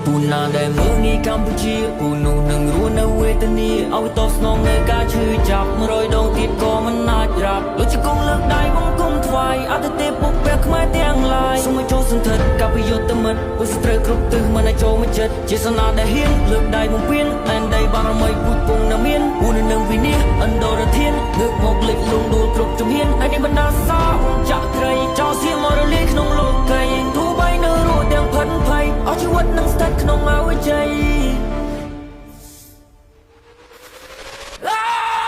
ពូណាដែលមើងងាយកម្ពុជាពូនោះនឹងរស់នៅវេទនាឲ្យតបស្នងនៅការឈឺចាប់100ដងទៀតក៏មិនអាចច្រាប់ដូចជាគង់លើកដៃបង្គំថ្វាយអត្តទេពពុកព្រះខ្មែរទាំងឡាយសូមឲ្យចូលសន្ធិដ្ឋកពីយុទ្ធមិត្តពុស្ត្រូវគ្រប់ទិសមិនឲ្យចូលមកចិត្តជាសនាដែលហ៊ានលើកដៃបំពេញតែដីបារមីពូជពងនៅមានពូនឹងវិនិច្ឆ័យអន្តរធានលើកមកលេចលងដួលគ្រប់ជំហានហើយនេះបណ្ដាសាចាក់ត្រីចោលសៀមរលាយក្នុងលោកីទោះបីនៅរស់ទាំងផិនភ័យអស់ជីវិតនឹងស្ថិតក្នុងអវជ័យ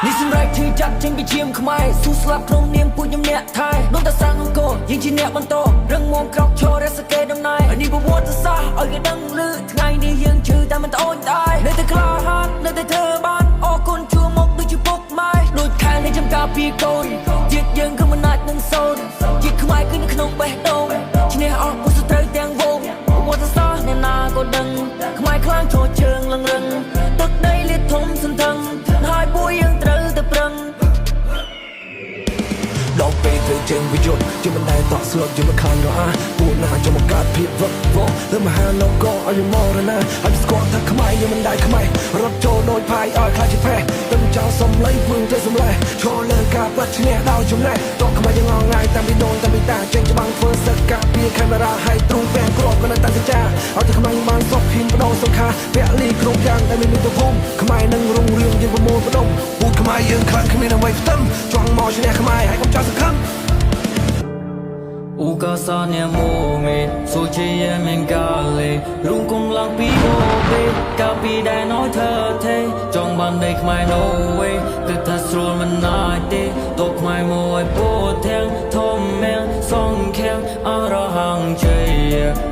នេះសម្រាប់ឈឺចាប់ចេញពីឈាមខ្មែរស៊ូស្លាប់ក្នុងនាមពួកខ្ញុំអ្នកថែនោះតែសាងអង្គរយើងជាអ្នកបន្តរឹងមាំក្រោកឈររសកេដំណើរនេះប្រវត្តិសាស្ត្រឲ្យគេដឹងឮថ្ងៃនេះយើងឈឺតែមិនត្អូញត្អែនៅតែក្លាហាននៅតែធ្វើបានអរគុណជួមកដូចជាពុកម៉ែដូចខែនៃចំការពីកូនជាតិយើងគឺមិនអាចនឹងសូន្យជាតិខ្មែរគឺនៅក្នុងបេះដូងឈ្នះអស់ពុទ្ធត្រូវទាំងវងប្រវត្តិសាស្ត្រអ្នកណាក៏ដឹងខ្មែរខ្លាំងឈរជើងលឹងរឹងទឹកដីលាតធំសន្ធឹងហើយពួកយើងត្រូវតែប្រឹងដល់ពេលត្រូវចេញវិយុទ្ធជាមិនដែលតក់ស្លុតជាមិនខានរអាពួកណាចង់បង្កើតភាពវឹកវរលើមហានគរឲ្យមរណាឲ្យស្គាល់ថាខ្មែរយើងមិនដែលខ្មែររត់ចូលដោយផាយឲ្យខ្លាចជាផេះទឹកចោលសំឡេងពឹងទៅសំឡេះឈរលើការបាត់ឈ្នះដោយចំណេះតោះខ្មែរយើងងងាយតាមពីដូនតាមពីតាចេញច្បាំងធ្វើសឹកការពារខេមរាឲ្យទ្រូងពេងគ្រាប់ក៏នៅតែសច្ចាឲ្យតែខ្មែរបានសុខហ៊ានបដូរសង្ខាពលីគ្រប់យ៉ាងដែលមានទៅភូមិខ្មែរនឹងរុងរឿងយើងប្រមូលបដុំពួកខ្មែរយើងខ្លាំងគ្មានអ្វីផ្ទឹមចង់មកឈ្នះខ្មែរហើយកុំចោលសង្ឃឹមឧកាសានមូមេសូជាយមិនកាលេរុងគុំឡើងពីបូពេកាពីដែលណយធ្វើទេចង់បានដីខ្មែរ no way គឺថាស្រួលមិនអាចទេតកខ្មែរមួយពោទាំងធំមែងសងខាំងអរហង្ជ័យ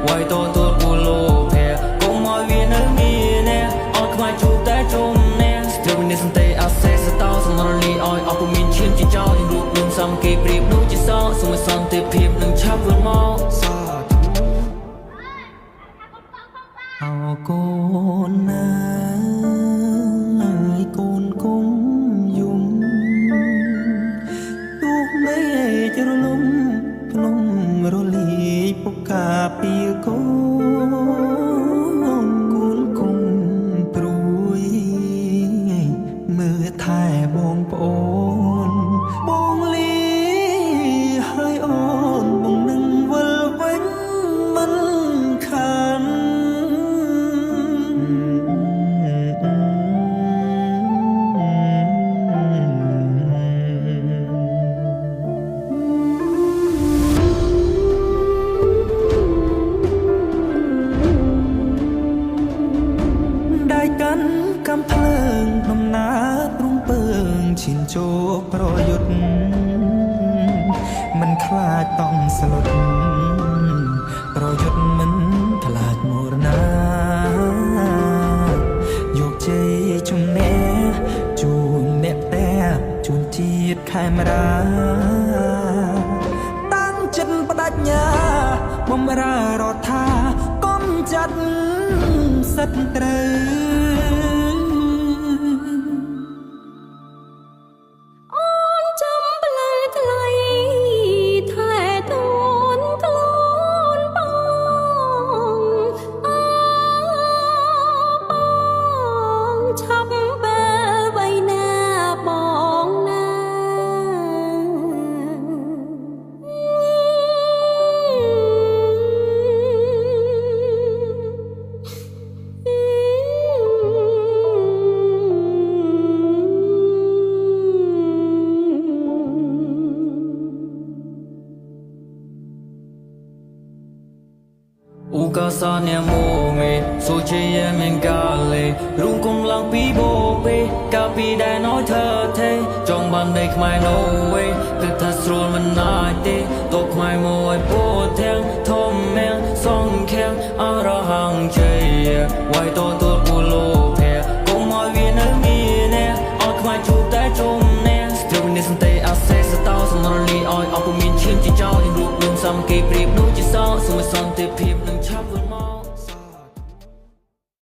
វាយតទល់ពូលោភែកុំឲ្យវានៅមានអត់ខ្មែរជួបតែជុំណែស្ទើរនេះសន្តិអាសេសតោសម្រលីឲ្យអពុមានឈាមជាចោលរូបនឹងសំគេប្រៀបដូចជាសោសូមសន្តិភាពនឹងឆាប់វិលមកសាធុអរគុណណាកូនគុំយំទោះមេចរលំភ្នំរលីពុកកាពីកូនគុំព្រួយមើលថែបងប្អូនបងលីហើយអូនបងនឹងវិលវិញមិនខានได้กันกำเพลิงนมนาตรุงเปิงชินโจประยุทธ์มันคลาดต้องสลดประยุทธ์มันขลาดมรณาโยกใจจุ่มแน่จูนแนบแต่จูนจีดไขมาราตั้งจิตปัญญาบ่มรารอท่าก้มจัดสัตว์เตรឧកាសានមូមេសូជាយមិនកាលេរុងគុំឡើងពីបូពេកាពីដែលណយធ្វើទេចង់បានដីខ្មែរ no way គឺថាស្រួលមិនអាចទេតកខ្មែរមួយពោទាំងធំមែងសងខាំងអរហង្ជ័យវាយត